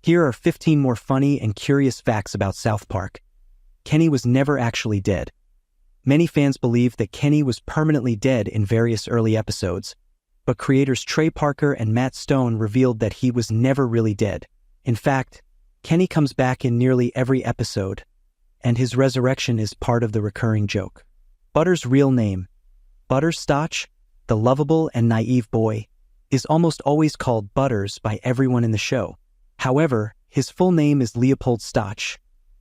Here are 15 more funny and curious facts about South Park. Kenny was never actually dead. Many fans believe that Kenny was permanently dead in various early episodes, but creators Trey Parker and Matt Stone revealed that he was never really dead. In fact, Kenny comes back in nearly every episode, and his resurrection is part of the recurring joke. Butter's real name, Butter Stotch, the lovable and naive boy, is almost always called Butters by everyone in the show. However, his full name is Leopold Stotch,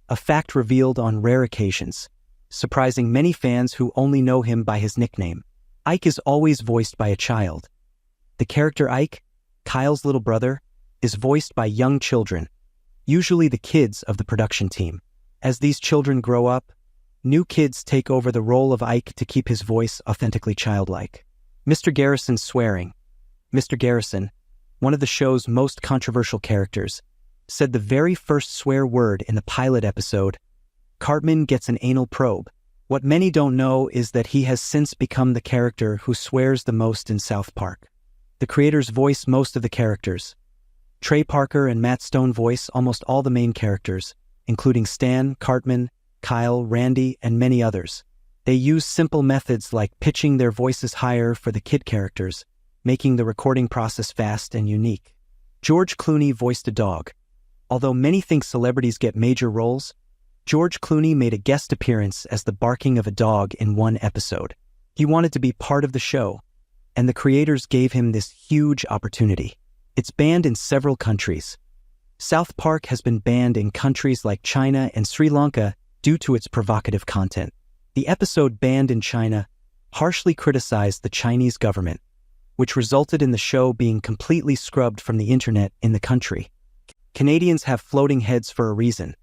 a fact revealed on rare occasions, surprising many fans who only know him by his nickname. Ike is always voiced by a child. The character Ike, Kyle's little brother, is voiced by young children, usually the kids of the production team. As these children grow up, new kids take over the role of Ike to keep his voice authentically childlike. Mr. Garrison's swearing. Mr. Garrison, one of the show's most controversial characters, said the very first swear word in the pilot episode, "Cartman gets an anal probe." What many don't know is that he has since become the character who swears the most in South Park. The creators voice most of the characters. Trey Parker and Matt Stone voice almost all the main characters, including Stan, Cartman, Kyle, Randy, and many others. They use simple methods like pitching their voices higher for the kid characters, making the recording process fast and unique. George Clooney voiced a dog. Although many think celebrities get major roles, George Clooney made a guest appearance as the barking of a dog in one episode. He wanted to be part of the show, and the creators gave him this huge opportunity. It's banned in several countries. South Park has been banned in countries like China and Sri Lanka due to its provocative content. The episode banned in China harshly criticized the Chinese government, which resulted in the show being completely scrubbed from the internet in the country. Canadians have floating heads for a reason.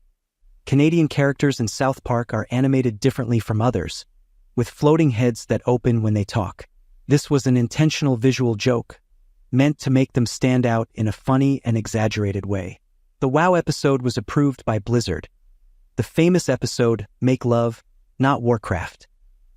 Canadian characters in South Park are animated differently from others, with floating heads that open when they talk. This was an intentional visual joke, meant to make them stand out in a funny and exaggerated way. The WoW episode was approved by Blizzard. The famous episode, Make Love, Not Warcraft,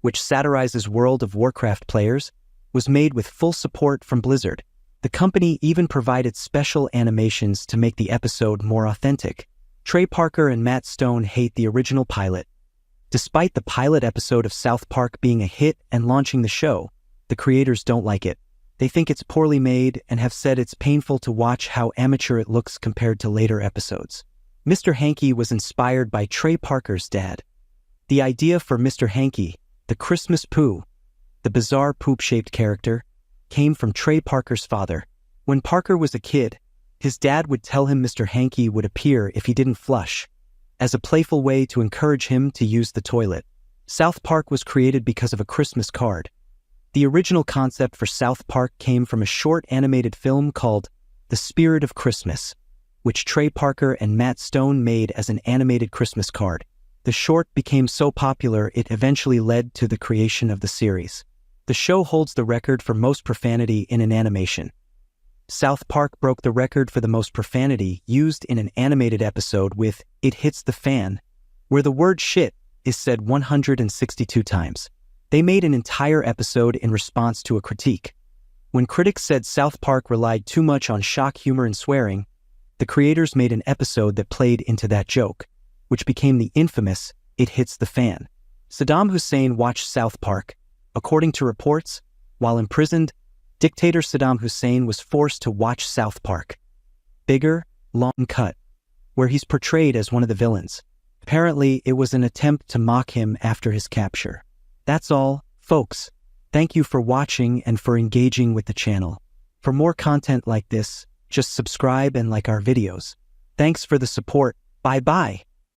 which satirizes World of Warcraft players, was made with full support from Blizzard. The company even provided special animations to make the episode more authentic. Trey Parker and Matt Stone hate the original pilot. Despite the pilot episode of South Park being a hit and launching the show, the creators don't like it. They think it's poorly made and have said it's painful to watch how amateur it looks compared to later episodes. Mr. Hanky was inspired by Trey Parker's dad. The idea for Mr. Hanky, the Christmas poo, the bizarre poop-shaped character, came from Trey Parker's father. When Parker was a kid, his dad would tell him Mr. Hanky would appear if he didn't flush, as a playful way to encourage him to use the toilet. South Park was created because of a Christmas card. The original concept for South Park came from a short animated film called The Spirit of Christmas, which Trey Parker and Matt Stone made as an animated Christmas card. The short became so popular it eventually led to the creation of the series. The show holds the record for most profanity in an animation. South Park broke the record for the most profanity used in an animated episode with It Hits the Fan, where the word shit is said 162 times. They made an entire episode in response to a critique. When critics said South Park relied too much on shock humor and swearing, the creators made an episode that played into that joke, which became the infamous It Hits the Fan. Saddam Hussein watched South Park. According to reports, while imprisoned, dictator Saddam Hussein was forced to watch South Park. Bigger, long cut, where he's portrayed as one of the villains. Apparently, it was an attempt to mock him after his capture. That's all, folks. Thank you for watching and for engaging with the channel. For more content like this, just subscribe and like our videos. Thanks for the support. Bye-bye.